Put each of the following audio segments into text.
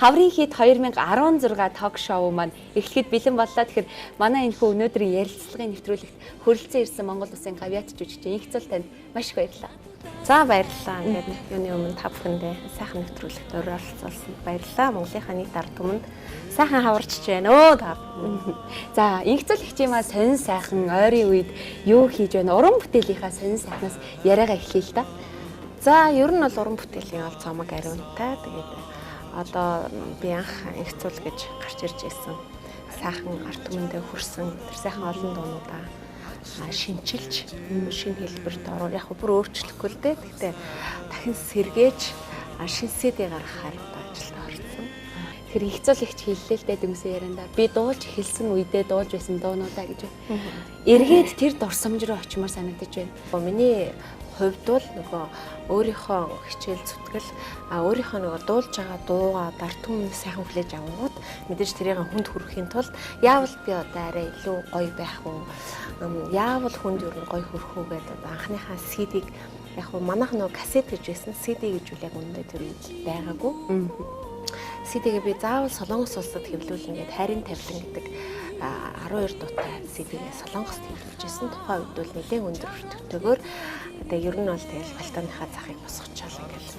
Хаврын хит 2016 ток шоу маань эхлэхэд бэлэн боллоо. Тэгэхээр манай энэ хүү өнөөдрийн ярилцлагын нэвтрүүлэгт хүрэлцэн ирсэн Монгол Улсын гавьяат жүжигчин Инхцул танд маш их баярлалаа. За баярлалаа. Ингээд юуны өмнө та бүхэндээ сайхан нэвтрүүлэгт оролцуулсан баярлалаа. Монголынхаа нийт ард түмэнд сайхан хаварчж байна өө та. За Инхцул хичээмээ сонин сайхан ойрын үед юу хийж байна? Уран бүтээлийнхаа сонин сайхнаас яриагаа эхлэе л да. За ер нь бол уран бүтээлийн ол цомог ариунтай. Тэгээд одоо би анх Инхцул гэж гарч ирж ирсэн. Сайхан ард түмэндээ хүрсэн тэр сайхан олон дуунуудаа шинчилж шинэ хэлбэрт ороо яг бүр өөрчлөхгүй л дээ. Гэхдээ дахин сэргээж шинэ сэдийг гаргахаар ажилд орсон. Тэр Инхцул ихч хэллээ л дээ дүмсэн ярианда. Би дуулж хэлсэн үедээ дуулж байсан дуунуудаа гэж байна. Эргээд тэр дурсамж руу очимоор санагдаж байна. Миний хувьд бол нөгөө өөрийнхөө хичээл зүтгэл өөрийнхөө нөгөө дуулж байгаа дуугаа ард түмний сайхан хүлээж авангууд мэдээж тэрийг хүнд хүрэхийн тулд яавал би одоо арай илүү гоё байх уу, яавал хүнд ер нь гоё хүрэх үү гэдэг анхныхаа CD-г яг нь манайх нөгөө кассет гэж байсан. CD гэж үл яг үнэндээ тэр байгаагүй. CD-г би заавал Солонгос улсад хэвлүүлнэ гэдэг хайрын тавилан гэдэг 12 дуутай CD-г Солонгост хэвлүүлжсэн. Тухайн үед бол нэлээд өндөр өртөгтэйгээр тэгээ ер нь бол тэгэл балтаныхаа захыг босгочаал ингээл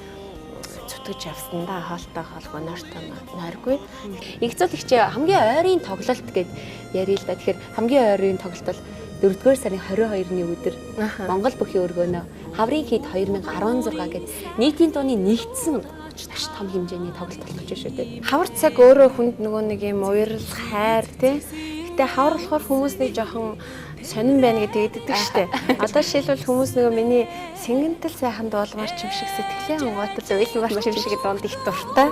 зүтгэж авсан да хоолтой холбоо нойргүй. Инхцул ихчээ хамгийн ойрын тоглолт гэд ярил л да. Тэгэхээр хамгийн ойрын тоглолт бол 4-р сарын 22-ны өдөр Монгол бүхий өргөнөө Хаврын хит 2016 гэд нийтийн дууны нэгдсэн маш том хэмжээний тоглолт болж шүү дээ. Хавар цаг өөрөө хүнд нөгөө нэг юм уярал хайр тий. Гэтэ хавар болохоор хүмүүс нэг жоохон сонирн байна гэдэг иддэг штэ. Одоо жишээлбэл хүмүүс нөгөө миний сэнгэнтэл сайхан дуулмаар ч юм шиг сэтгэлийн онгойтол зөвлөмөр ч юм шиг дуулд их дуртай.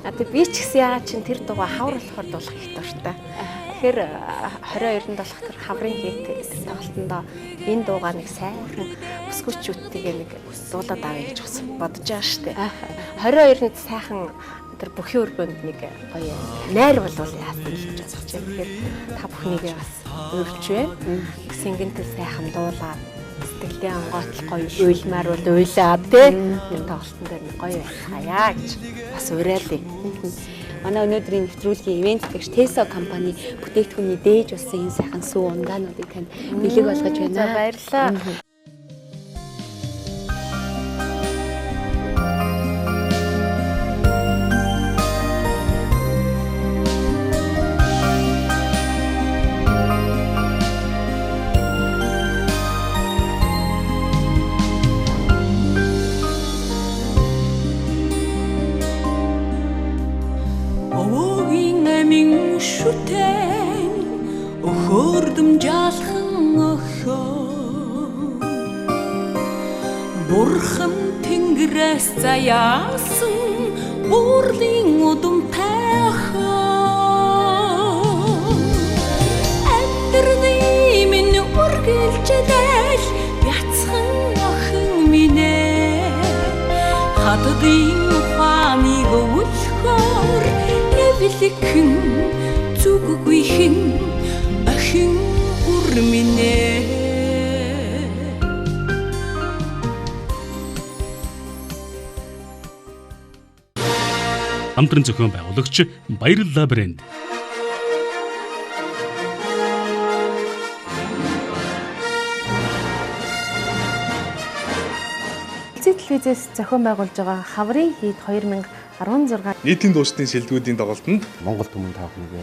Одоо би ч гэсэн яагаад чин тэр дууга хавар болохоор дуулах их дуртай. Тэгэхээр 22-нд болох тэр хаврын хит тоглолтондоо энэ дуугаа нэг сайхан өсгөөчүүдтэйгээ нэг дуулаад авъя гэж бодож байгаа штэ. 22-нд сайхан тэр бүхий өргөнд нэг гоё найр болвол яасан гэж бодож байна. Тэгэхээр та бүхнийгээ бас өрөвч байна. Сэнгэнтэл сайхан дуулаад сэтгэлийн онгойтл гоё уйлмаар бол уйлаад тий. Энэ тоглолтын дээр гоё байхаяа гэж бас уриалъя. Манай өнөөдрийн нэвтрүүлгийн ивент тэгш Teso компани бүтээгдэхүүний дээж болсон энэ сайхан сүү ундаануудыг танд бэлэг болгож байна. За баярлалаа. Бурхан тэнгэрээс заяасан бүрлийн удамтай амьдрны минь үргэлжлэл бяцхан охин минь хатдын ухааныг өвлөхөр эвлэхэн зүггүйхэн охин үр минь. Хамтран зохион байгуулагч Баярлалаа брэнд. Телевизээс зохион байгуулж байгаа Хаврын хит 2016 нийтийн дуустны шилдэгүүдийн тоглолтод Монгол түмэн таахныг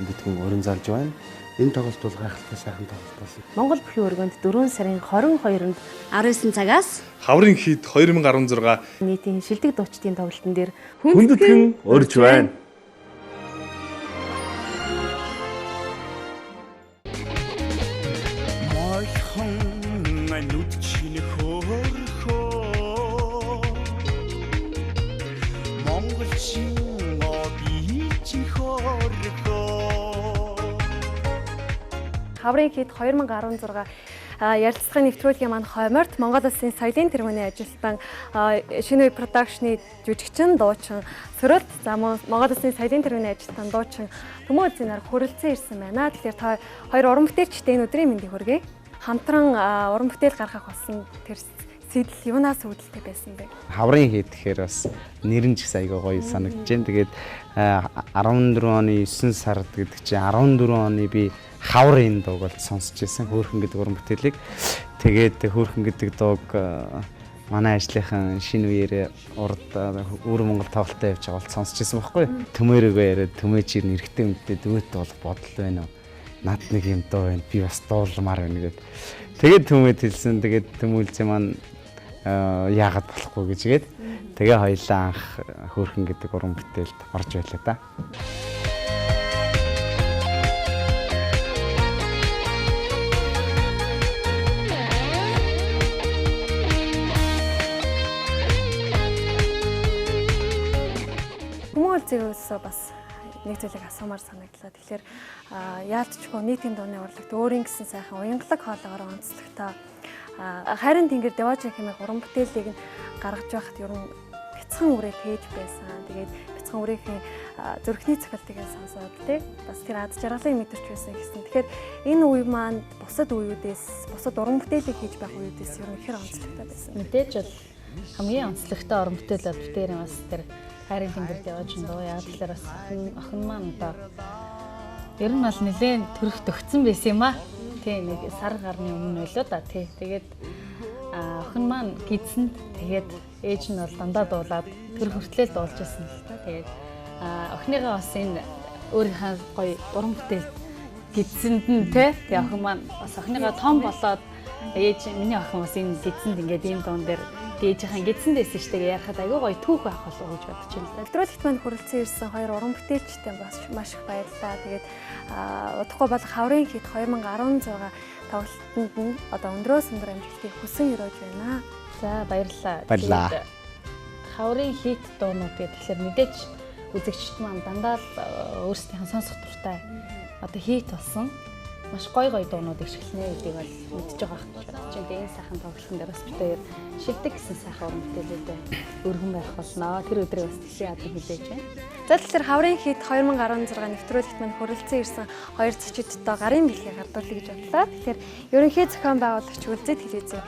мэдтгэн өрн залж байна. Энэ тоглолт бол гайхалтай сайхан тоглолт болсон. Монгол бүхий өргөнд 4 сарын 22-нд 19 цагаас Хаврын хит 2016 нийтийн шилдэг дуучдын тоглолтын дээр Хүндэтгэн өрж байна. Хаврын хит 2016 ярилцлагын нэвтрүүлгийн маань хойморт Монгол Улсын соёлын тэргүүний ажилтан шинэ үе продакшны жүжигчин дуучин Сөрөлт за Монгол Улсын соёлын тэргүүний ажилтан дуучин Төмөө Зинаар хүрэлцэн ирсэн байна. Тэгэхээр та хоёр уран бүтээлчтэй энэ өдрийн мэндийг хүргэе. Хамтран уран бүтээл гаргах болсон тэр сэтэл юунаас үүдэлтэй байсан бэ? Хаврын хийд гэхээр бас нэр нь ч гэсэн айгүй гоё санагдаж байна. Тэгээд 14 оны 9 сард гэдэг чинь 14 оны би хаврын дууг бол сонсч байсан. Хөөрхөн гэдэг уран бүтээлийг. Тэгээд хөөрхөн гэдэг дууг манай ажлынхан шинэ үеэр урд өөр Монгол тоглолтоо явж байгаа бол сонсч байсан байхгүй. Төмөөрөөгөө яриад төмөөчир нэрхтээ өмдөө дүүт бол бодол байна уу? Над нэг юм дуу байна. Би бас дуулмаар байна гэд. Тэгээд төмөөд хэлсэн. Тэгээд төмүүлзээ маань яагаад болохгүй гэж гээд тэгээ хоёлаа анх хөөрхөн гэдэг уран бүтээлд орж байлаа да. Хүмүүлзээс бас нэг зүйлийг асуумаар санагдлаа. Тэгэхээр яалтчгүй нийтийн дууны урлагт өөрийн гэсэн сайхан уянгалаг хоолоогоор онцлогтой хайрын тэнгэр Деважин хэмээх уран бүтээлийг гаргаж байхад ер нь бяцхан үрээ тээж байсан. Тэгээд бяцхан үрээхийн зүрхний цохилтыг сонсоод тий бас тэр ад жаргалыг мэдэрч байсан гэсэн. Тэгэхээр энэ үе маань бусад үеүүдээс бусад уран бүтээлийг хийж байх үеүүдээс ер нь ихэр онцлогтой байсан. Мэдээж бол хамгийн онцлогтой уран бүтээл бол битээр бас тэр хайрын тэнгэр Деважин дуу. Яг тэгэхээр бас охин маань одоо ер нь бол нэлээд төрөх төгцсөн байсан юм аа. Тий нэг сар гарны өмнө байлоо да тий. Тэгээд охин маань гидсэнд тэгээд ээж нь бол дандаа дуулаад тэр хүртлээр дуулж байсан л та. Тэгээд охиныгаа бас энэ өөрийнхөө гоё уран бүтээл гидсэнд нь тий. Тэгээд охин маань бас охиныгаа том болоод ээж миний охин бас энэ гидсэнд ингээд ийм дуун дээр ээжийнхэн гидсэнд байсан шүү дээ. Ярахад айгүй гоё түүх байх болов уу гэж бодож байна. Нэвтрүүлэгт манд хүрэлцэн ирсэн хоёр уран бүтээлчтэй бас маш их баярлалаа. Тэгээд удахгүй бол хаврын хит 2016 тоглолтод нь одоо өндрөөс өндөр амжилтыг хүсэн өрөөж байна. За баярлалаа. Баярлалаа. Хаврын хит дуунууд гэхэлэр мэдээж үзэгчд маань дандаа л өөрсдийнх нь сонсох дуртай одоо хит болсон маш гоё дуунууд ишгэлнэ гэдгийг бол мэдж байгаа хэрэг чинь энэ сайхан тоглолтын дээр бас битээр шилдэг гэсэн сайхан уран бүтээлүүдээ өргөн байх болно. Тэр өдрийг бас тийшээ яадаг хэлээж байна. За тэгэхээр хаврын хит 2016 нэвтрүүлэгт манд хүрэлцэн ирсэн хоёр зочидтой гарын бэлгийг гардуулъя гэж бодлоо. Тэгэхээр ерөнхий зохион байгуулагч Үлзий телевизийн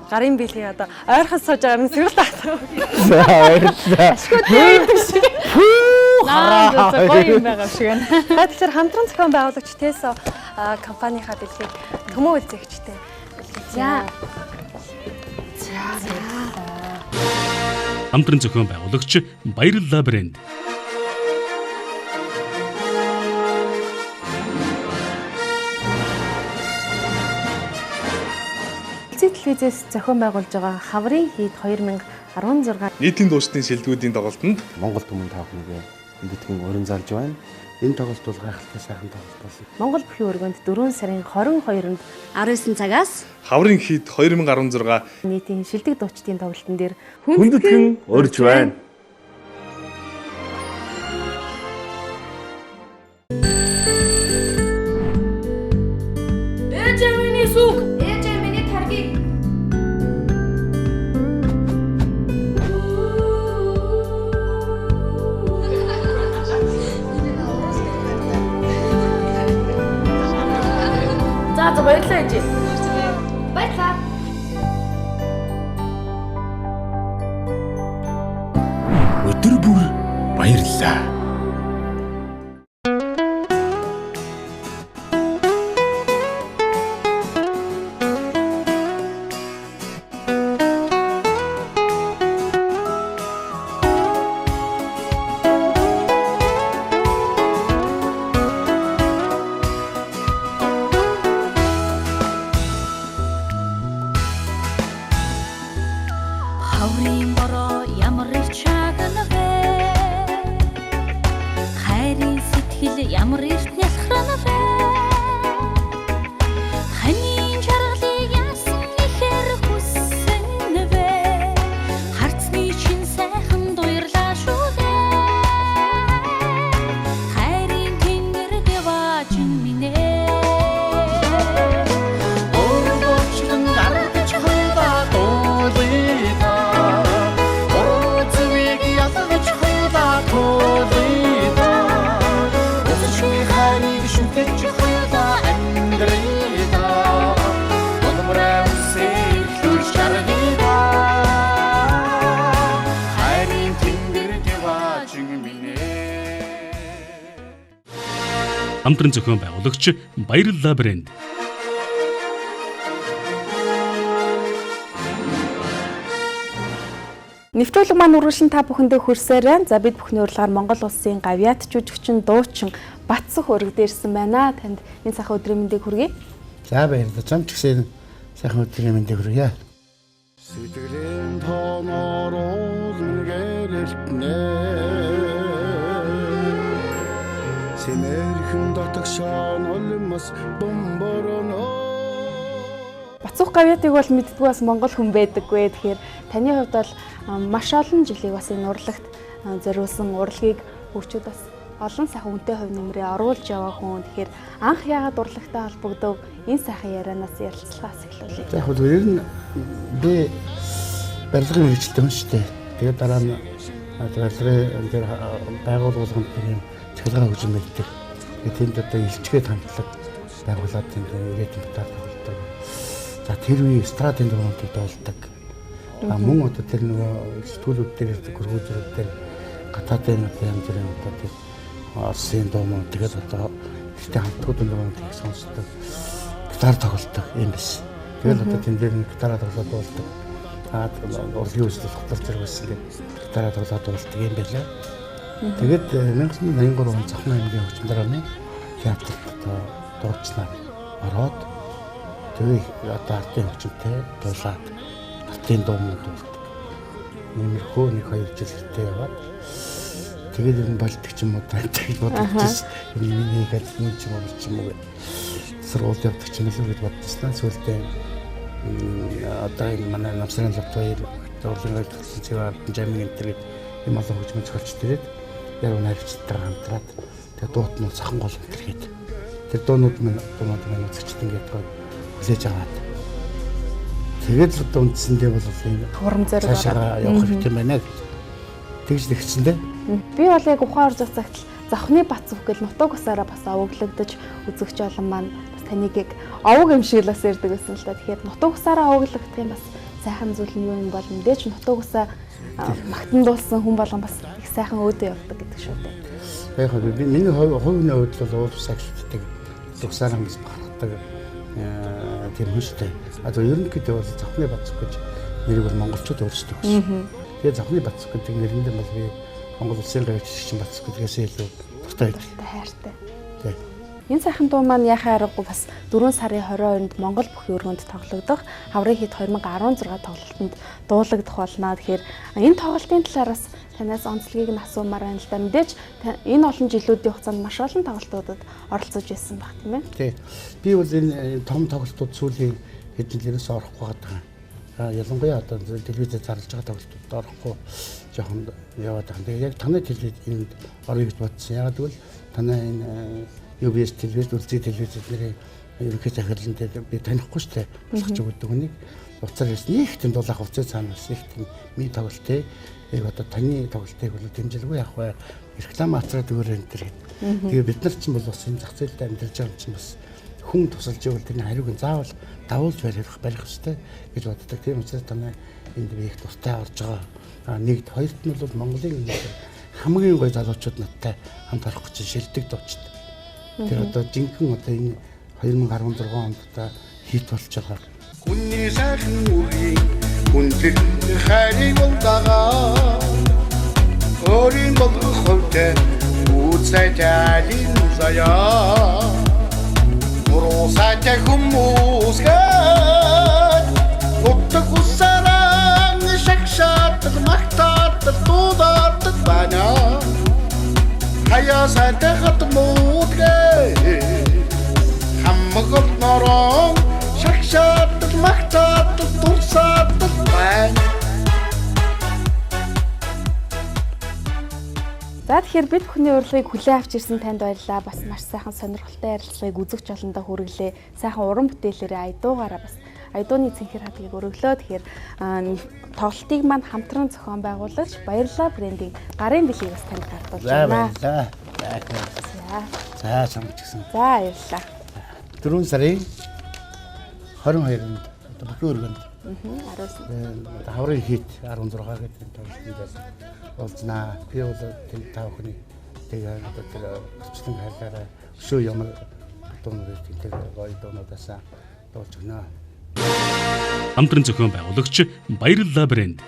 гарын бэлгийг одоо ойрхон сууж байгаа юм сэрүүл тагтаа. За баярлалаа. Ашгүй тэгээд шиг. Наа гоё юм байгаа шиг байна. Тэгэхээр хамтран зохион байгуулагч Тесо компанийнхаа бэлгийг Төмөө Үлзийгчтэй. За. Хамтран зохион байгуулагч Баярлалаа брэнд. Үлзий телевизээс зохион байгуулж байгаа Хаврын хит 2016 нийтийн дуустны шилдэгүүдийн тоглолтод Монгол түмэн таахныгээ мэдтгэн өрн залж байна. Энэ тоглолт бол гайхалтай сайхан тоглолт болсон. Монгол бүхий өргөнд 4 сарын 22-нд 19 цагаас хаврын хит 2016 нийтийн шилдэг дуучдын тоглолтын дээр Хүндэтгэн өрж байна. За баярлалаа ээж. Баярлалаа. Өдөр бүр баярлалаа. Хаврын бороо ямар их чагнавэ хамтран зохион байгуулагч Баярлалаа брэнд. Нэвтрүүлэг маань үргэлжлэн та бүхэндээ хүрсээр. За бид бүхний урилгаар Монгол улсын гавьяат жүжигчин, дуучин Батцах өргөд ирсэн байна. Танд энэ сайхан өдрийн мэндийг хүргэе. За баярлалаа. Зам ч гэсэн сайхан өдрийн мэндийг хүргье. Сэтгэлийн тооноор уулын гэрэлтнэ. Сэмэрхэн дотогшон олмос бомбороно. Батцах гавьяатыг бол мэддэг бас монгол хүн байдаггүй. Тэгэхээр таны хувьд бол маш олон жилийг бас энэ урлагт зориулсан урлагийг хөгжөөд бас олон сайхан үнэтэй хувь нэмрээ оруулж яваа хүн. Тэгэхээр анх яагаад урлагтай холбогдов? Энэ сайхан ярианаас ярилцлагаас эхлүүлье. За яг л ер нь би барилгын мэргэжилтэй хүн шүү дээ. Тэгээд дараа нь барилгын дээр байгууллаганд нэг юм цахилгаан хөгжим мэддэг. Тэгээд тэнд одоо илчгээд хамтлаг байгуулад тэнд ирээд батар тоглодог. За тэр үе эстрадын дугуйд доолдог. Мөн одоо тэр нөгөө сэтгүүлүүд дээр ирдэг хөргөжрүүд дээр гадаадын одоо янз бүрийн одоо тэр Орсын дуумаа тэгээд одоо ихтэй хамтгууд дуумаа их сонсдог. Гитар тоглодог юм биш. Тэгээд одоо тэн дээр гитараа тоглоод болдог. Урлагийн үйлчлэл хөтлөлт зэрэг байсан гэдэг гитараа тоглоод болдог юм байлаа. Тэгээд 1983 он Цахны аймгийн хөгжим дарааны театрт одоо дуучлаар ороод тэгээд одоо артын хөгжимтэй дуулаад артын дуумууд болдог. Иймэрхүү 1-2 жил хэрэгтэй яваад тэгээд энэ болдог ч юм уу тань бодож миний нэг аль ч юм уу сургууль явдаг ч юм уу гэж бодчихсан. Сүүлдээ одоо энэ манай намсрын лабт хоёр урлагийн төлөвлөсөн цэвэр жамын энэ юм олон хөгжмөд зохиолч тэгээд яг найрагчтай хамтраад тэгээд дуут нь цахан гол төргээд тэр дуунууд маань үзэгчд ингээд хүлээж аваад тэгээд л одоо үндсэндээ бол энэ хурам зэрэг цаашаа явах хэрэгтэй байна гэж тэгж тэгсэн дээ. Би бол яг ухаан орж цагт Завхны Батцах гэл нутаг усаараа бас овоглогдож үзэгч олон маань бас таныг яг овог юм шиг л бас ярддаг байсан л да. Тэгэхээр нутаг усаараа овоглогдох юм бас сайхан зүйл нь юу юм бол мэдээж нутаг усаа магтан дуулсан хүн болгон бас их сайхан өөдөө явдаг гэдэг шүү дээ. Яг хөө би миний хувийн хувьд бол уул усаагчддаг усаараа бас бахархдаг тийм хүчтэй. Одоо ерөнхийдөө бол Завхны Батцах гэж нэрийг бол монголчууд өөрсдөө өгсөн. Тэгээ Завхны Батцах гэдэг нэрэндээ бол би Монгол улсын гавьяатчин Батцах гэдгээс илүү дуртай байдаг. Хайртай. Энэ сайхан дуу маань яхаа аргагүй бас 4 сарын 22-нд Монгол бүхий өргөнд тоглогдох Хаврын хит 2016 тоглолтод дуулагдах болно. Тэгэхээр энэ тоглолтын талаараас танаас онцлогийг нь асуумаар байна л да. Мэдээж энэ олон жилүүдийн хугацаанд маш олон тоглолтуудад оролцож байсан баг тийм ээ. Тий. Би бол энэ том тоглолтууд сүүлийн хэдэн жилээс орохгүй байгаа. Ялангуяа одоо телевизээр зарлж байгаа тоглолтууд орохгүй жоохон яваад байгаа. Тэгээ яг танай телевиз энд орё гэж бодсон. Яг тэгвэл танай энэ UBS телевиз, үлзий телевизэд нэрээ ерөнхий захирлан дээр би танихгүй шүү дээ. Босгож өгдөг хүнийг. Уцаар ирсэн. Их тийм дуулах уцаа цаанаас их тийм ми тоглолтыг яг одоо таны тоглолтыг бол дэмжлэггүй явах бай. Реклам ацраад өгөр энэ төр гэдэг. Тэгээ бид нар ч бол бас энэ зах зээлд амьдарч байгаа юм чинь бас хүн тусалж ивэл тэрний хариуг нь заавал давуулж барих хэрэгтэй гэж боддог. Тийм учраас танай энд би их дуртай орж байгаа. Нэгд хоёрт нь бол Монголын хамгийн гоё залуучууд надтай хамт арах гэж шилдэг дуучид. Тэр одоо жинхэнэ одоо энэ 2016 онд одоо хит болж байгаа. Хүний сайхан үгийн хүндлэг хайрыг болдагаа өөрийн болгох хувьтай үцэжалин заяа Урусатай хүмүүсгээд нутаг усараа шагшаад магтаад дуудаад байна. Хаясаа дахад муудгээ хамгал нороо шагшаад магтаад дуудаад байна. За тэгэхээр бид бүхний урилгыг хүлээн авч ирсэн танд баярлалаа. Бас маш сайхан сонирхолтой ярилцлагыг үзэгч олондоо хүргэлээ. Сайхан уран бүтээлээрээ айдуугаараа бас айдууны цэнхэр хадгийг өргөлөө. Тэгэхээр тоглолтыг маань хамтран зохион байгуулагч Баярлалаа брендийн гарын бэлгийг бас танд гартуулж байна. За самч гисэн. За баярлалаа. 4 сарын 22-нд бүхий өргөнд. Хаврын хит 16 гэдэг тоглолтод болзнаа. Би бол тэнд 5 хүний тэгээ одоо тэр төчлөн хайлаараа өшөө ямар дуунууд гэдэг тэр гоё дуунуудаасаа дуулж өгнө. Хамтран зохион байгуулагч Баярлалаа брэнд.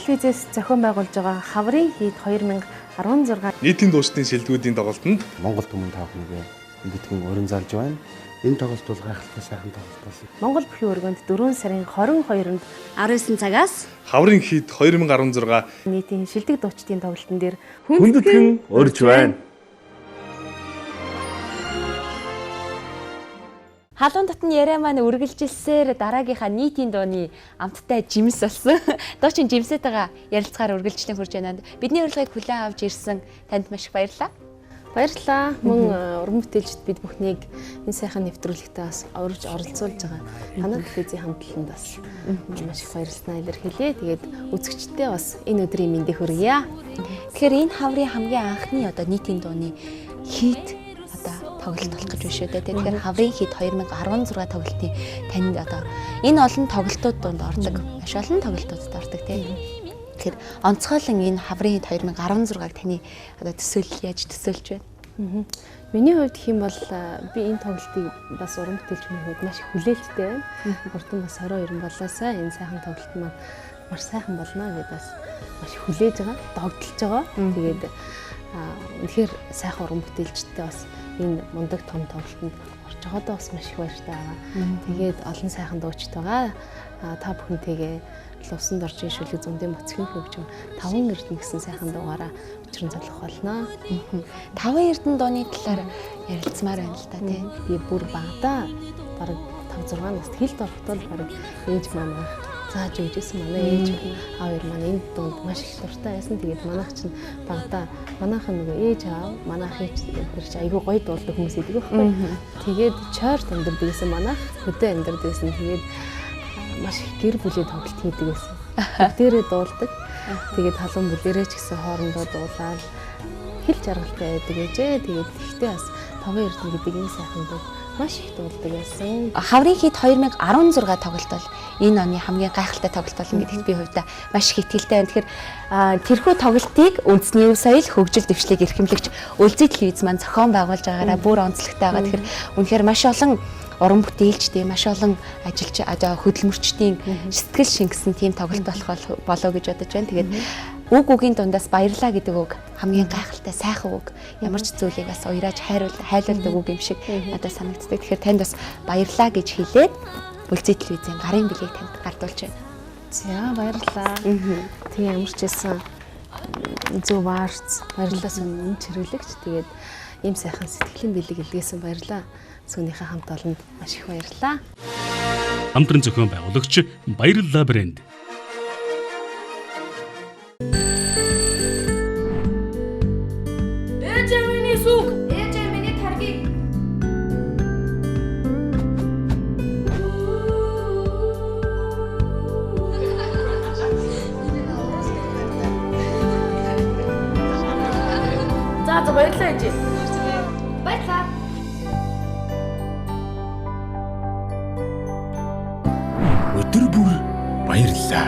Телевизээс зохион байгуулж байгаа Хаврын хийд 2016 нийтийн дуучдын шилдэгүүдийн тоглолтод Монгол түмэн таахныг мэдтгэн өрн залж байна. Энэ тоглолт бол гайхалтай сайхан тоглолт болсон. Монгол бүхий өргөнд 4 сарын 22-нд 19 цагаас Хаврын хийд 2016 нийтийн шилдэг дуучдын тоглолтын дээр Хүндэтгэн өрж байна. Халуун татны яриа маань үргэлжилсээр дараагийнхаа нийтийн дууны амттай жимс болсон. Дуучин жимсэтэйгээ ярилцгаар үргэлжлэн хурж байна. Бидний урилгыг хүлээн авч ирсэн танд маш их баярлалаа. Баярлалаа. Мөн уран бүтээлчд бид бүхнийг энэ сайхан нэвтрүүлэгтээ бас оролцуулж байгаа. Танай телевизийн хамтлаганд бас маш их баярлалаа илэрхийлье. Тэгээд үзэгчдээ бас энэ өдрийн мэндийг хүргье. Тэгэхээр энэ хаврын хамгийн анхны одоо нийтийн дууны хийд тоглолт болох гэж байна шүү дээ. Тэгэхээр хаврын хийд 2016 тоглолтын танд одоо энэ олон тоглолтууд донд ордог. Маш олон тоглолтуудад ордог тийм. Тэгэхээр онцгойлон энэ хаврын хийд 2016-г таны одоо төсөөлөл яаж төсөөлж байна? Миний хувьд гэх юм бол би энэ тоглолтыг бас уран бүтээлчний хувьд маш их хүлээлттэй байна. Хурдан бас 22 болоосаа энэ сайхан тоглолт маань маш сайхан болно гэдээ бас маш их хүлээж байгаа, догдолж байгаа. Тэгээд үнэхээр сайхан уран бүтээлчтэй бас энэ мундаг том тоглолтод орж байгаадаа бас маш их баяртай байгаа. Тэгээд олон сайхан дуучид байгаа. Та бүхэнтэйгээ лувсанд орж шүлэг зөндөө моцгийн хөгжим 5 эрдэнэ гэсэн сайхан дуугаараа учран залгах болно. 5 эрдэнэ дууны талаар ярилцмаар байна л та тий. Би бүр багада бараг 5 6 наст хэлт орохдоо бараг ээж маань зааж өгчээсэн манай ээж аав хоёр маань энэ дунд маш их дуртай байсан. Тэгээд манайх чинь багада манайхан нөгөө ээж аав манайх ээж тэр чинь айгүй гоё дуулдаг хүмүүс идэг байхгүй. Тэгээд чойр амьдардаг гэсэн манайх хөдөө амьдардаг гэсэн. Тэгээд маш их гэр бүлийн тоглолт хийдэг гэсэн. Дээрээ дуулдаг. Тэгээд халуун бүлэрээ ч гэсэн хоорондоо дуулаад хэл жаргалтай байдаг ээжээ. Тэгээд ихтэй бас 5 эрдэнэ гэдэг энэ сайхан дуу маш их дуулдаг байсан. Хаврын хийд 2016 тоглолт бол энэ оны хамгийн гайхалтай тоглолт болно гэдэгт би хувьдаа маш их итгэлтэй байна. Тэгэхээр тэрхүү тоглолтыг үндэсний өв соёл хөгжил дэвшлиг эрхэмлэгч Үлзий телевиз маань зохион байгуулж байгаараа бүр онцлогтой байгаа. Тэгэхээр үнэхээр маш олон уран бүтээлчдийн маш олон ажилч хөдөлмөрчдийн сэтгэл шингэсэн тийм тоглолт болох болоо гэж бодож байна. Тэгээд үг үгийн дундаас баярлаа гэдэг үг хамгийн гайхалтай сайхан үг. Ямар ч зүйлийг бас уярааж хайлуулдаг үг юм шиг надад санагддаг. Тэгэхээр танд бас баярлаа гэж хэлээд Үлзий телевизийн гарын билег танд гардуулж байна. За баярлалаа. Тэгээ ямар ч байсан зөв варц баярлалаа сүн чирүүлэгч. Тэгээд ийм сайхан сэтгэлийн билег илгээсэн баярлалаа. Сүнийхээ хамт олонд маш их баярлалаа. Хамтран зохион байгуулагч Баярлалаа брэнд. Ээжээ миний сүг, ээжээ миний таргийг. За баярлалаа ээжээ. Баярлалаа. Өдөр бүр баярлалаа.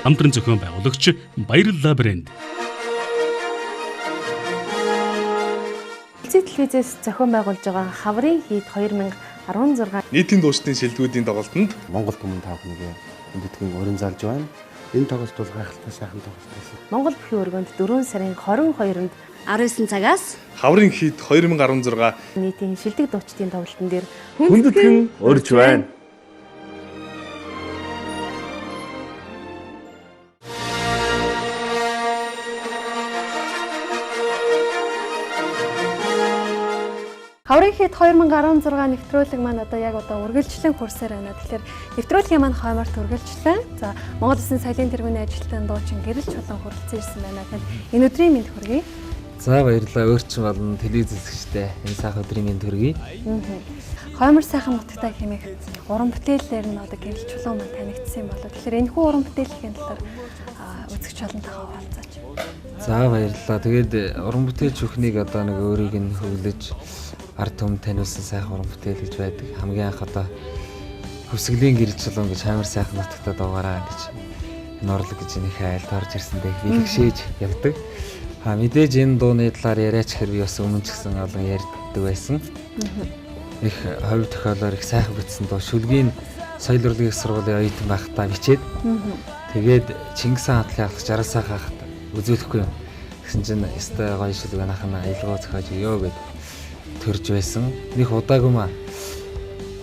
Хамтран зохион байгуулагч Баярлалаа брэнд. Улсын телевизээс зохион байгуулж байгаа Хаврын хийд 2016 нийтийн дуучдын шилдэгүүдийн тоглолтод Монгол түмэн таахныг өндөдгөн өрн залж байна. Энэ тоглолт бол гайхалтай сайхан тоглолт байсан. Монгол бүхий өргөнд 4 сарын 22-нд 19 цагаас Хаврын хийд 2016 нийтийн шилдэг дуучдын тоглолтын дээр Хүндэтгэн урьж байна. Хаврын хийд 2016 нэвтрүүлэг маань одоо яг үргэлжлэн хурсаар байна. Тэгэхээр нэвтрүүлгийн маань хойморт үргэлжлэн. За Монгол Улсын соёлын тэргүүний ажилтан дуучин Гэрэл Чулуун хүрэлцэн ирсэн байна. Тэгэхээр энэ өдрийн мэнд хүргэе. За баярлалаа. Өөрчн болон телевиз үзэгчтэй энэ сайхан өдрийн мэнд хүргэе. Хоймор сайхан нутагтай хэмээх уран бүтээлээр нь одоо Гэрэл Чулуун маань танигдсан юм болоо. Тэгэхээр энэ хүү уран бүтээлийн талаар үзэгч олонтойгоо хуваалцаач. За баярлалаа. Тэгээд уран бүтээлч бүхнийг одоо нэг өөрийг нь хөвлөж ард түмэнд таниулсан сайхан уран бүтээл гэж байдаг. Хамгийн анх одоо Хөвсгөлийн Гэрэл Чулуун гэж амар сайхан нутагтаа дуугараа гэж энэ орлог гэж нэг айлд орж ирсэндээ бэлгшээж явдаг. Мэдээж энэ дууны талаар яриач хэрэг би бас өмнө ч гэсэн олон ярьдаг байсан. Их хувь тохиолоор их сайхан бичсэн дуу. Шүлгийн соёл урлагийн сургуулийн оюутан байхдаа бичээд тэгээд Чингис хаан хатлын авах 60 сая хахад үзүүлэхгүй юм. Тэгсэн чинь өстой гоё шүлэг анхна аялгаа зохиож ёо гэд төрж байсан. Них удаагүй маа.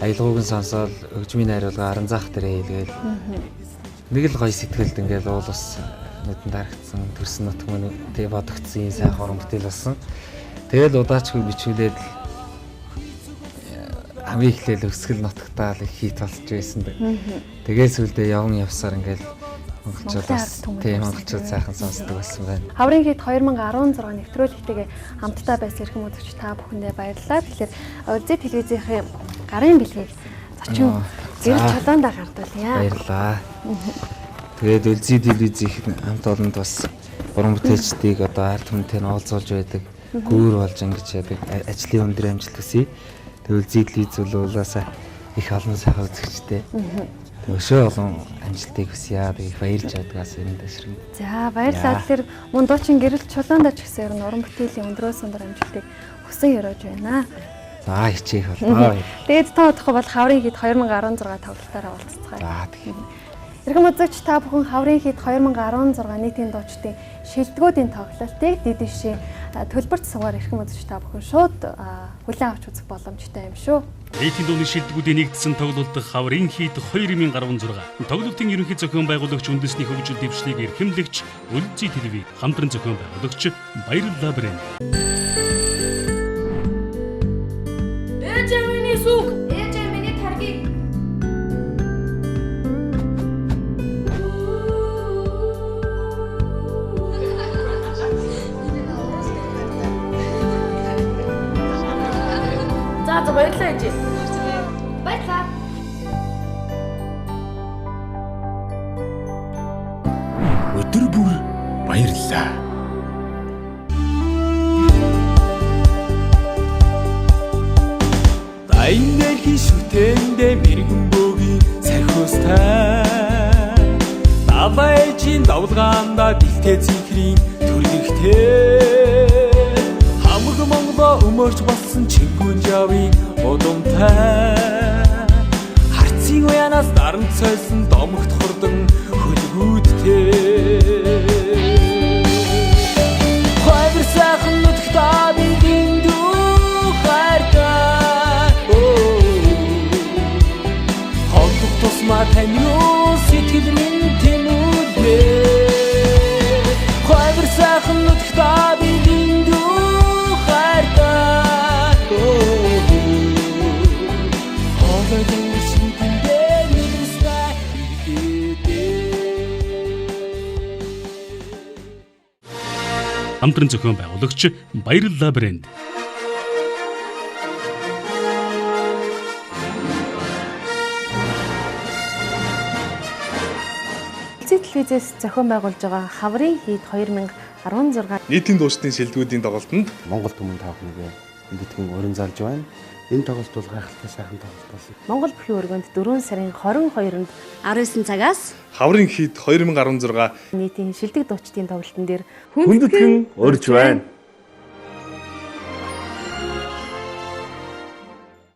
Аялгууг нь сонсоод хөгжмийн найруулга аран заах дээрээ хэлгээл. Нэг л гоё сэтгэлд ингээл уул ус нүдэн дарагдсан төрсөн нутг мөн тэг бодогдсон юм сайхан уран бүтээл болсон. Тэгэл удаачгүй бичүүлээд хамгийн эхлээл өсгөл нутагтаа л хийт болж байсан. Тэгээд сүлдээ явсаар ингээл монголчуудаас тийм монголчууд сайхан сонсдог болсон байна. Хаврын хийд 2016 нэвтрүүлэгтэйгээ хамтдаа байсан эрхэм үзэгч та бүхэндээ баярлалаа. Тэгэхээр Улсын телевизийн гарын бэлгийг зочин Гэрэл Чулуундаа гардуулъя. Баярлалаа. Тэгээд Улсын телевизийн хамт олонд бас уран бүтээлчдийг одоо ард түмэнтэй уулзуулж байдаг. Гүүр болж ингэж яадаг. Ажлын өндөр амжилт хүсье. Тэгээд Улсын телевиз болоолаас их олон сайхан үзэгчтэй. Өшөө олон амжилтыг хүсье. Тэгээд баярж байдгаас энэ дэшрэг. За баярлалаа. Тэгэхээр мөн дуучин Гэрэл Чулуундаа ч гэсэн ер нь уран бүтээлийн өндрөөс өндөр амжилтыг хүсэн өрөөж байна. За хичээх болоо. Тэгээд та удахгүй бол Хаврын хийд 2016 тоглолтоор уулзцгаая. За тэгэхээр эрхэм үзэгч та бүхэн Хаврын хийд 2016 нийтийн дуучдын шилдэгүүдийн тоглолтыг дэдвшээ төлбөрт сугаар эрхэм үзэгч та бүхэн шууд хүлээн авч үзэх боломжтой юм шүү. Нийтийн дууны шилдэгүүдийн нэгдсэн тоглолт Хаврын хийд 2016. Тоглолтын ерөнхий зохион байгуулагч үндэсний хөгжил дэвшлиг эрхэмлэгч Улсын телевиз хамтран зохион байгуулагч Баярлалаа брэнд. Ээжээ миний сүг. Ээжээ миний таргийг. За баярлалаа ээжээ. Баярлалаа. Өдөр бүр баярлалаа. Айнгийн шүтэндээ мэрэгэн бөгийн сархиустай Давайжийн давлгаанда бэлтээ зинхрийн төрлөгтэй Хамаг Монголоо өмөрч болсон чингүн жавын удамтай Харцын уянаас дарамт сойсон домогт хурдан хөлгүүдтэй Хойвор сайхан нутагтаа бигийн дүү хайртай Хондох тусмаа тань юу сэтгэл минь тэнүүлээ Хойвор сайхан нутагтаа бигийн дүү хайртай Хойвор сэтгэлдээ нэгсгай Хамтран зохион байгуулагч Баярлалаа брэнд. Улсын телевизээс зохион байгуулж байгаа Хаврын хийд 2016 нийтийн дуучдын шилдэгүүдийн тоглолтод Монгол түмэн таахныг өндөдгөн өрн залж байна. Энэ тоглолт бол гайхалтай сайхан тоглолт болсон. Монгол бүхий өргөнд 4 сарын 22-нд 19 цагаас Хаврын хийд 2016 нийтийн шилдэг дуучдын тоглолтын дээр Хүндэтгэн урьж байна.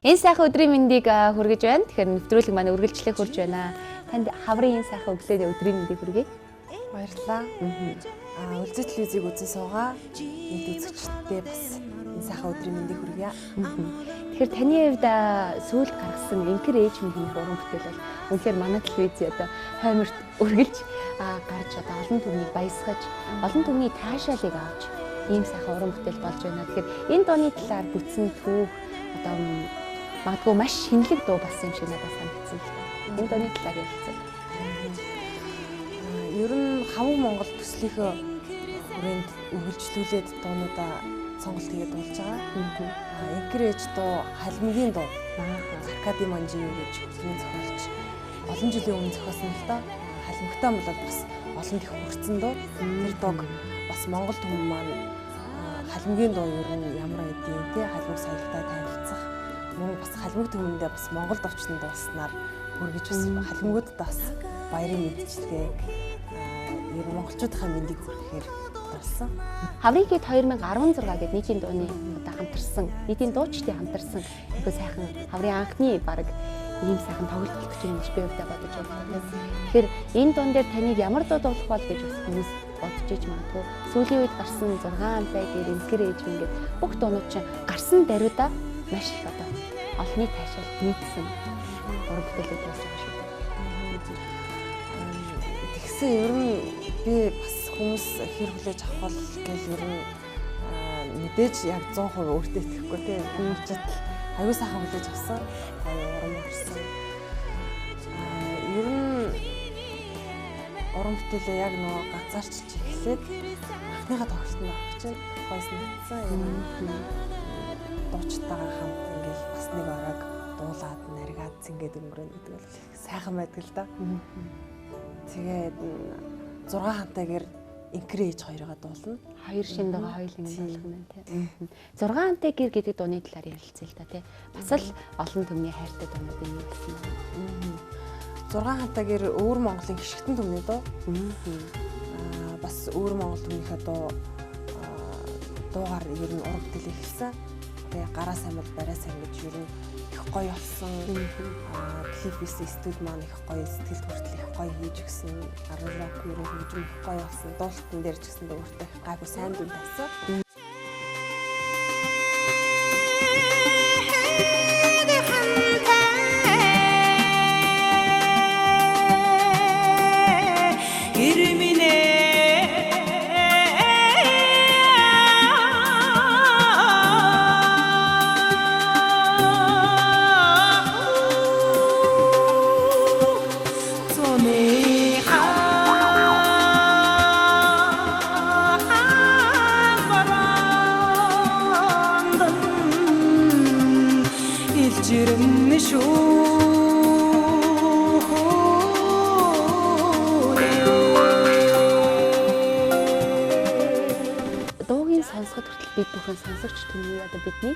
энэ сайхан өдрийн мэндийг хүргэж байна. Тэгэхээр нэвтрүүлэг маань үргэлжлэх хүрж байна. Танд хаврын энэ сайхан өглөөний өдрийн мэндийг хүргэе. Баярлалаа. Үлзий телевизийг үзэн суугаа. Нийт үзэгчдээ бас энэ сайхан өдрийн мэндийг хүргье. Тэгэхээр таны хувьд сүүлд гаргасан Энкэр ээж минь уран бүтээл бол үнэхээр манай телевиз одоо хойморт үргэлж гарч одоо олон түвнийг баясгаж, олон түвний таашаалыг авч ийм сайхан уран бүтээл болж байна. Тэгэхээр энэ дооны талаар бүтсэн түүх одоо магадгүй маш шинэлэг дуу болсон юм шиг надад санагдсан л байна. Энэ дооны талаар ярилцсан. Ер нь хамаг Монгол төслийнхөө хүрээнд үргэлжлүүлээд дуунуудаа сонголт хийгээд болж байгаа. Энкэр ээж дуу халимгийн дуу. Аркадий Манжиев гэж хөтөлбөрийн зохиолч олон жилийн өмнө зохиосон л доо. Халимгтай бол бас олон их хүрсэн дуу. Тэр дууг бас Монгол түмэн маань халимгийн дуу ер нь ямар байдгийг те халимг соёлтой танилцах. Мөн бас халимг түмэндээ бас Монгол дуучин дууснаар хүргэж бас халимгуудад бас баярын мэдчилгээ ер нь монголчуудынхаа мэндийг хүргэхээр болсон. Хаврын хийд 2016 гэдэг нийтийн дууны одоо хамтарсан, нийтийн дуучдын хамтарсан айгүй сайхан хаврын анхны баг ийм сайхан тоглолт болох юм гэж би өвдө бодож байна. Тэгэхээр энэ дуун дээр таныг ямар дуу тоглох бол гэж бас хүмүүс бодож иж магадгүй. Сүүлийн үед гарсан 6 амтай гэр Энкэр ээж ингээд бүх дуунууд чинь гарсан даруйда маш их одоо олонний таашаал нийцсэн уран бүтээлүүд болж байгаа шүү дээ. Тэгсэн ер нь би бас хүмүүс хэр хүлээж авах бол гэж ер нь мэдээж яг 100% өөртөө итгэхгүй тийм хүмүүсчд аюу сайхан хүлээж авсан. Уран өгсөн. Ер нь уран бүтээлээ яг нөгөө ганцаарчилж эхлээд анхныхаа тоглолтод авах чинь хойс нэгдсэн. Дуучтайгаа хамт ингээл бас нэг оройг дуулаад наргаад зингээд өнгөрөн гэдэг бол сайхан байдаг л да. Тэгээд 6 хантайгаар Энкэр ээж хоёроо дуулна. Хоёр шинэ дууга хоёулын дуулна тийм. 6 амтай гэр гэдэг дууны талаар ярилцъя л да тий. Бас л олон түмний хайртай дуунууд энэ болсон. 6 хантайгаар өвөр Монголын гიშгтэн түмний дуу. Бас өвөр Монгол түмнийхээ дуугаар ер нь уран бүтээл эхэлсэн. Тэгээ гараа сайн бол бараа сайн гэж ер нь их гоё болсон. Клипс студ маань их гоё сэтгэл хүртэл их гоё хийж өгсөн. Арилок ер нь хөгжим их гоё болсон. Дуулалтан дээр ч гэсэн өөртөө гайгүй сайн дүн тавьсан. Дуугийн сонсоход хүртэл бид бүхэн сонсогч түмний одоо бидний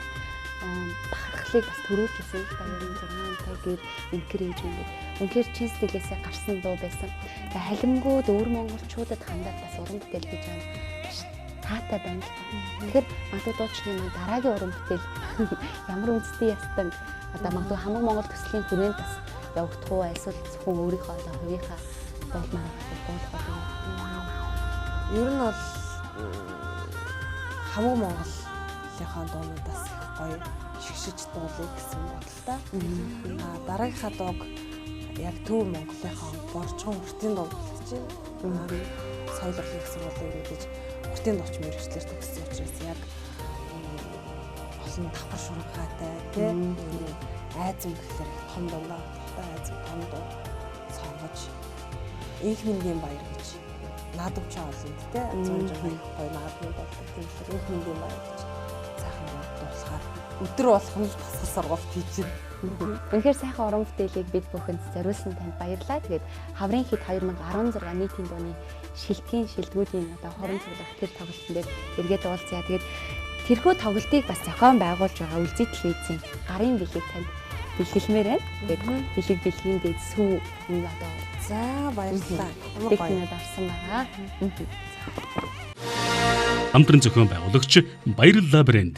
бахархлыг бас төрүүлж ирсэн л да. Ер нь 6 амтай гэр Энкэр ээж ингээд үнэхээр чин сэтгэлээсээ гарсан дуу байсан. Тэгээ халимгууд өвөр монголчуудад хандаад бас уран бүтээл хийж байгаа маш таатай байна л да. Тэгэхээр магадгүй дуучны маань дараагийн уран бүтээл ямар үндэсний ястан одоо магадгүй хамаг монгол төслийн хүрээнд бас явагдах уу эсвэл зөвхөн өөрийнхөө одоо хувийнхаа дуулмаар болох уу? Ер нь бол хамаг Монголынхаа дуунуудаас их гоё шигшиж дуулыг гэсэн бодолтой. Дараагийнхаа дууг яг Төв Монголынхаа боржгон уртын дуу гэж байна. Соёл урлагийн сургуулийн ирээдүйд уртын дууч мэргэжлэр төгссөн учраас яг олон давхар шуурхаатай тийм айзэн гэхэлэр том дуулаа айзэн том дуу сонгож их мэндийн баяр гэж наадамч олон тийм 100 их гоё наадмын болдог тийм их мэндийн баяр гэж сайхан дуулахаар өдөр болгон л тасгал сургалт хийж байна. Үнэхээр сайхан уран бүтээлийг бид бүхэнд зориулсан танд баярлалаа. Тэгээд Хаврын хийд 2016 нийтийн дууны шилдэгүүдийн одоо хорон цуглах тэр тоглолтын дээр эргээд уулзъя. Тэгээд тэрхүү тоглолтыг бас зохион байгуулж байгаа Үлзий телевизийн гарын бэлэг танд бэлгэлмээр байна. Тэгээд бэлэг бэлгийн дээд сүү энэ одоо За баярлалаа. техникод авсан байгаа. Хамтран зохион байгуулагч Баярлалаа брэнд.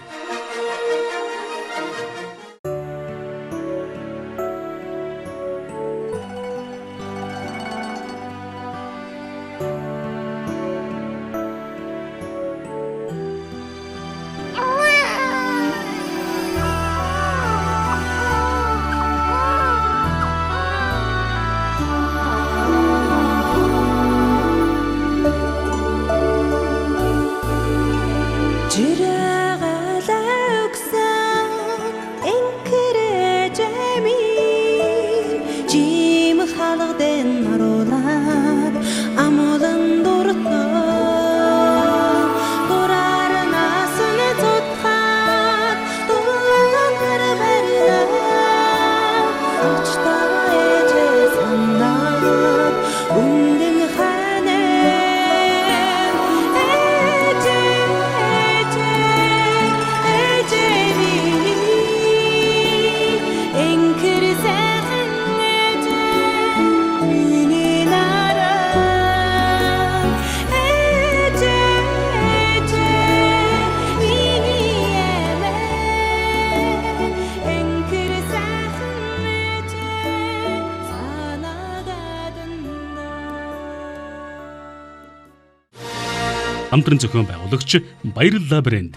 Хамтран зохион байгуулагч Баярлалаа брэнд.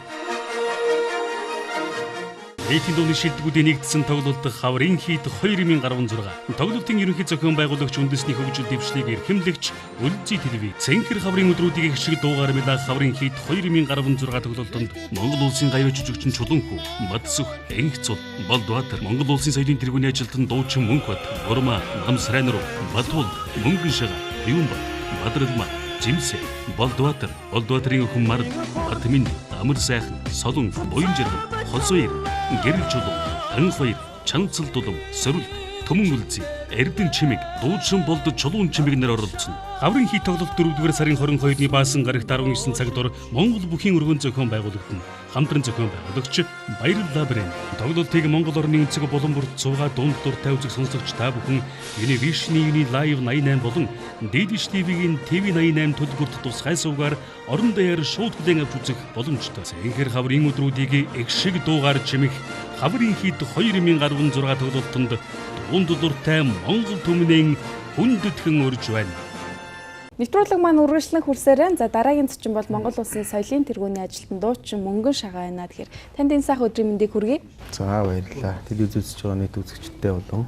Нийтийн дууны шилдэгүүдийн нэгдсэн тоглолт хаврын хийд 2016 тоглолтын ерөнхий зохион байгуулагч үндэсний хөгжил дэвшлиг эрхэмлэгч Үлзий телевиз Цэнхэр хаврын өдрүүдийг их шиг дуугаар мэдээ хаврын хийд 2016 тоглолтод Монгол улсын гавь жүжигчин Чулуунхүү, Бадсүх, Энхцул, Болдбаатар, Монгол улсын соёлын тэргүүний ажилтан дуучин Мөнхбат, Урма, Намсрайнар, Батул, Мөнгөншага, Юумбат, Бадралма, Жимсэ, Болдбаатар, Болдбаатарын өхөн Мард, Батмин, Амар сайхан, Солон, Буянжирган, Хосуур, Гэрэл Чулуун, Танхбаяр, Чанцал Дулам, Сөрүл, Төмөн Үлзий, Эрдэнэ Чимэг, Дуучин Болдод Чулуун Чимэг нар оролцсон. Хаврын хий тоглолт 4-р сарын 22-ны баасан гарагт 19 цагт Монгол бүхийн өргөн зохион байгуулагдана. Хамтран зохион байгуулагч Баярлалаа брэнд. Тоглолтыг Монгол орны өнцөг Буланбурт суугаад дунд дуртай үзэх сонсогч та бүхэн Univision-ийн Live 88 болон Дэдиш TV-ийн TV88 төлбөрт тусгай суугаар орон даяар шууд хүлээн авч үзэх боломжтой. Цэнхэр хаврын өдрүүдийг их шиг дуугаар чимэх Хаврын хийд 2016 тоглолтод дунд дуртай Монгол түмнэн хүндэтгэн урьж байна. Нэвтрүүлэг маань үргэлжлэн хүрсээрэн. За дараагийн зочин бол Монгол улсын соёлын тэргүүний ажилтан дуучин Мөнгөн Шагаа байна. Тэгэхээр танд энэ сайхан өдрийн мэндийг хүргэе. За баярлалаа. Телевиз үзэж байгаа нийт үзэгчдээ болон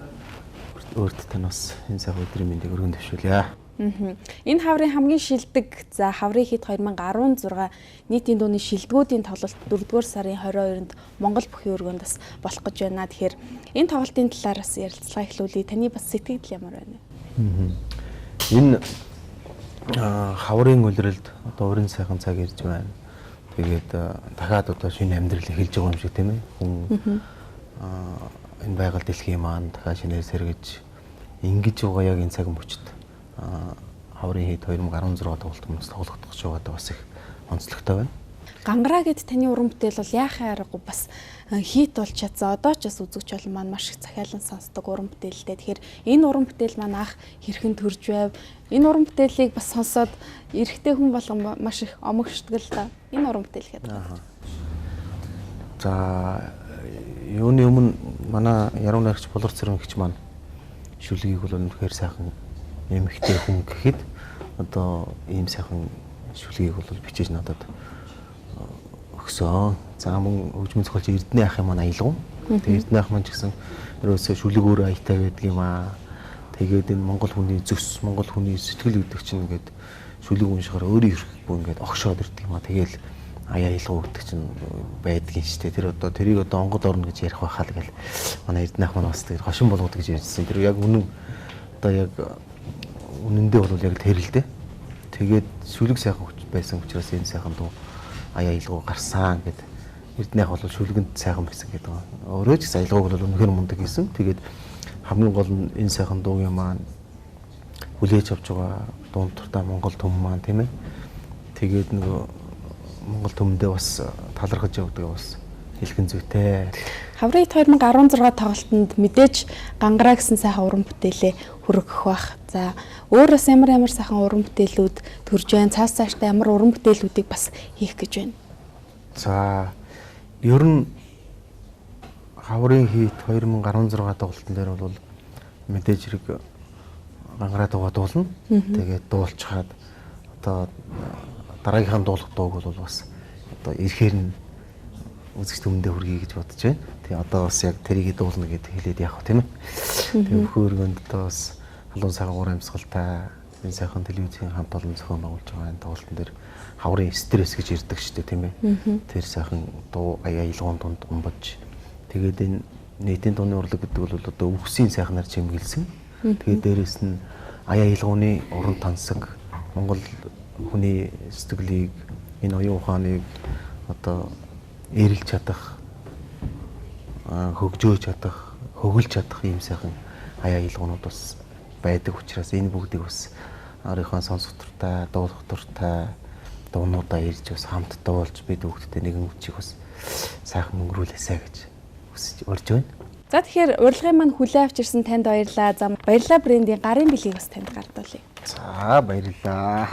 өөрт тань бас энэ сайхан өдрийн мэндийг өргөн төвшүүлье. Энэ хаврын хамгийн шилдэг за хаврын хийд 2016 нийтийн дууны шилдэгүүдийн тоглолт 4-р сарын 22-нд Монгол бүхийн өргөнд бас болох гэж байна. Тэгэхээр энэ тоглолтын талаар бас ярилцлага эхлүүлье. Таны бас сэтгэл ямар байна? Энэ хаврын үлрэлд одоо урийн сайхан цаг ирж байна. Тэгээд дахиад одоо шинэ амьдрал эхэлж байгаа юм шиг тийм ээ. Хүн энэ байгаль дэлхийн маань дахиад шинээр сэргэж ингэж байгаа яг энэ цаг мөчид хаврын хийд 2016 тоглолт хүмүүс тоглогдох гэж байгаа бас их онцлогтой байна. Гангара гэд таны уран бүтээл бол яахын аргагүй бас хийт болж чадсан. Одоо ч бас үзэгч бол маань маш их захиалан сонсдог уран бүтээлтэй. Тэгэхээр энэ уран бүтээл маань анх хэрхэн төрж байв? Энэ уран бүтээлийг бас сонсоод эрэгтэй хүн болгон маш их омогшдог л да. Энэ уран бүтээл гэдэг. За юуны өмнө манай яруу найрагч Булар Цэрэнхэгч маань шүлгийг бол үнэхээр сайхан эмэгтэй хүн гэхэд одоо ийм сайхан шүлгийг бол бичиж надад өгсөн. За мөн хөгжмийн зохиолч Эрдэнэ ах маань аялгав. Тэгээд Эрдэнэ ах маань ч гэсэн ерөөсөө шүлэг өөрөө аятай байдаг юм аа. Тэгээд энэ Монгол хүний зүс, Монгол хүний сэтгэл гэдэг чинь ингээд шүлэг уншихаар өөрөө ирэхгүй ингээд огшоод ирдэг юм аа. Тэгээл аяа аялгав гэдэг чинь байдгийн штэ. Тэр одоо тэрийг одоо онгод орно гэж ярих байхаа л гэл манай Эрдэнэ ах маань бас тэр хошин болгоод гэж ярьжсэн. Тэр яг үнэн одоо яг үнэндээ бол яг тэр л дээ. Тэгээд шүлэг сайхан байсан учраас энэ сайхан дуу аяа аялгав гарсан гэдэг. Эрдэнэ ах бол шүлгэнд сайхан байсан гэдэг. Өөрөө ч гэсэн аялгавг бол үнэхээр мундаг гэсэн. Тэгээд хамгийн гол нь энэ сайхан дуугийн маань хүлээж авч байгаа дунд туртай Монгол түмэн маань тийм ээ. Тэгээд нөгөө Монгол төмөндөө бас талархаж явдаг бас хэлхэн зүйтэй. Хаврын хит 2016 тоглолтод мэдээж Гангараа гэсэн сайхан уран бүтээлээ хүргэх бах. За өөрөөс ямар сайхан уран бүтээлүүд төрж байна. Цаашдаа ямар уран бүтээлүүдийг бас хийх гэж байна. За ер нь Хаврын хит 2016 тоглолтын дээр бол мэдээж хэрэг Гангараа дуугаа дуулна. Тэгээд дуулчихад одоо дараагийнхаа дуулах дууг бол бас одоо ирэхээр нь үзэгч түмэндээ хүргэе гэж бодож байна. Тэгээ одоо бас яг тэрийг дуулна гэдэг хэлээд яах вэ тийм ээ. Тэгээ өхөөргөнд одоо бас халуун сайхан гурван амьсгалтай энэ сайхан телевизийн хамт олон зохион байгуулж байгаа энэ тоглолтын дээр хаврын стресс гэж ирдэг шүү дээ тийм ээ. Тэр сайхан дуу аяалгын дунд умбаж тэгээд энэ нийтийн дууны урлаг гэдэг бол одоо үхсийн сайхнаар чимгэлсэн. Тэгээд дээрэс нь аяалгын уран тансаг Монгол хүний сэтгэлийг энэ оюун ухааныг одоо эргэлж чадах, хөгжөөж чадах, хөглж чадах ийм сайхан аяалгынууд бас байдаг учраас энэ бүгдийг бас арийнхаа сонсох туртай, дуулах туртай дуунуудаа ирж бас хамтдаа болж бид бүгдтэй нэгэн үчиг бас сайхан өнгөрүүлээсэй гэж хүсэж урьж байна. За тэгэхээр урилгын маань хүлээн авч ирсэн танд баярлалаа. За баярлалаа брендийн гарын билийг бас танд гардуулъя. За баярлалаа.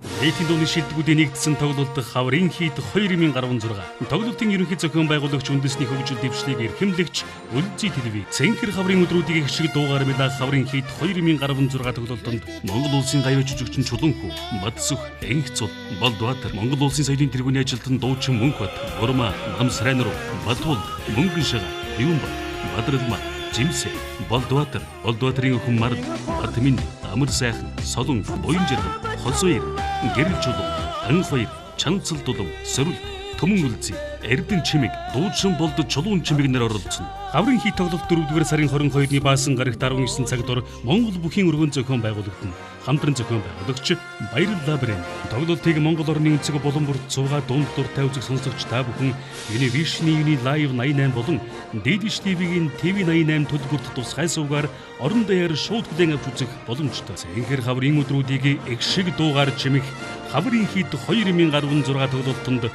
Нийтийн дууны шилдэгүүдийн нэгдсэн тоглолт Хаврын хит 2016. Тоглолтын ерөнхий зохион байгуулагч үндэсний хөгжил дэвшлиг эрхэмлэгч Өлзий телевиз Цэнхэр хаврын өдрүүдийн гişиг дуугаар мэдээ Хаврын хит 2016 тоглолтод Монгол улсын гавьяа жүжигчин Чулуунхүү, Бадсүх, Энхцул, Болдбаатар, Монгол улсын соёлын тэргүүний ажилтан дуучин Мөнхбат, Урма, Намсрайнруу, Батул, Мөнгөншага, Юунбат, Бадралма, Жимсэ, Болдбаатар, Болдбаатарын өхөн Мард, Батмин, Амар сайхан, Солон, Буянжирган, Хосоёр, Гэрэл чулуу, Анхбаяр, Чанцал дулам, Сөрүл, Төмөн үлзий, Эрдэн чимэг, Дуучин болдод чулуун чимэг нэр оролцсон. Хаврын хит тоглолт 4-р сарын 22-ны баасан гарагт 19 цагт Монгол бүхийн өргөн зохион байгуулагдана. Хамтран зохион байгуулагч Баярлалаа брэнд. Тоглолтыг Монгол орны өнцөг болон бүрт суугаад дунд дуртай үзэх сонсогч та бүхэн Univision Live 88 болон Дэдиш TV-ийн TV88 төлбөрт тусгай суугаар орон даяар шууд хүлээн авч үзэх боломжтой. Цэнхэр хаврын өдрүүдийг эгшиг дуугаар чимэх Хаврын хит 2016 тоглолтод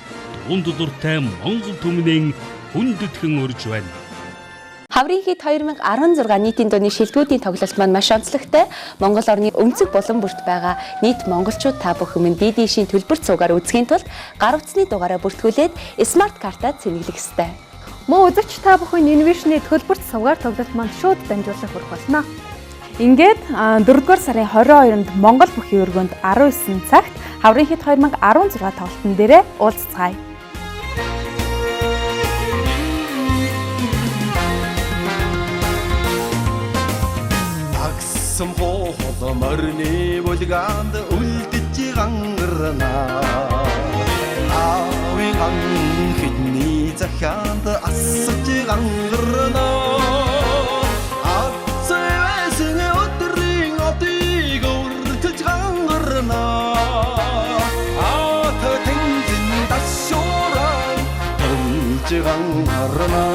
дунд дуртай Монгол түмнэн хүндэтгэн урьж байна. Хаврын хит 2016 нийтийн дууны шилдэгүүдийн тоглолт маань маш онцлогтой. Монгол орны өнцөг болон бүрт байгаа нийт монголчууд та бүхэн минь DD-шийн төлбөрт суугаар үзэхийн тулд гар утасны дугаараа бүртгүүлээд смарт картаа цэнэглэх ёстой. Мөн үзэгч та бүхэн Univision-ийн төлбөрт сувгаар тоглолт маань шууд дамжуулан хүрэх болно. Ингээд 4-р сарын 22-нд Монгол бүхийн өргөнд 19 цагт Хаврын хит 2016 тоглолтын дээрээ уулзцгаая. Хол морны булгаанд үлдэж гангарна. Аавын анхны захаанд асаж гангарна. Атсайсэн өдрийн одыг өртөж гангарна. Ат тэнгэн дашуран өртөж гангарна.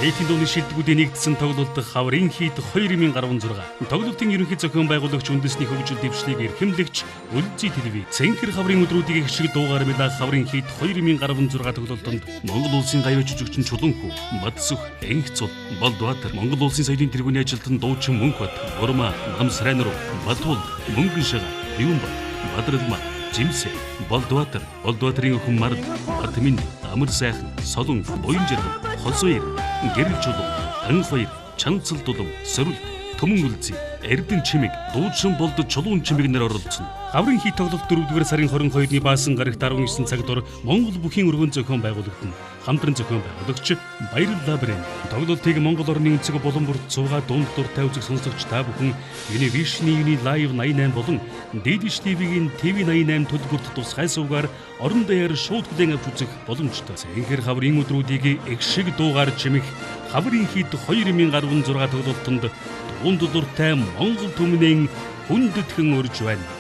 Нийтийн дууны шилдэгүүдийн нэгдсэн тоглолт Хаврын хит 2016. Тоглолтын ерөнхий зохион байгуулагч үндэсний хөгжил дэвшлиг эрхэмлэгч Өлзий телевиз Цэнхэр хаврын өдрүүдийн гişиг дуугаар мэдээ Хаврын хит 2016 тоглолтод Монгол улсын гавьяа жүжигчин Чулуунхүү, Бадсүх, Энхцул, Болдбаатар, Монгол улсын соёлын тэргүүний ажилтан дуучин Мөнхбат, Урма, Намсрайнруу, Батул, Мөнгөншага, Юунбат, Бадралма, Жимсэ, Болдбаатар, Болдбаатарын өхөн Мард, Батмин, Амар сайхан, Солон, Буянжирган, Хосоёр, Гэрэл чулуу, Анхбаяр, Чанцал дулам, Сөрүл, Төмөн үлзий, Эрдэн чимэг, Дуучин болдод чулуун чимэг нэр оролцсон. Хаврын хит тоглолт 4-р сарын 22-ны баасан гарагт 19 цагт Монгол бүхийн өргөн зохион байгуулагдана. Хамтран зохион байгуулагч Баярлалаа брэнд. Тоглолтыг Монгол орны өнцөг болон бүрт суугаад дунд дуртай үзэх сонсогч та бүхэн Univision Live 88 болон Дэдиш TV-ийн TV88 төлбөрт тусгай суугаар орон даяар шууд хүлээн авч үзэх боломжтой. Цэнхэр хаврын өдрүүдийг эгшиг дуугаар чимэх Хаврын хит 2016 тоглолтод дунд дуртай Монгол түмнэн хүндэтгэн урж байна.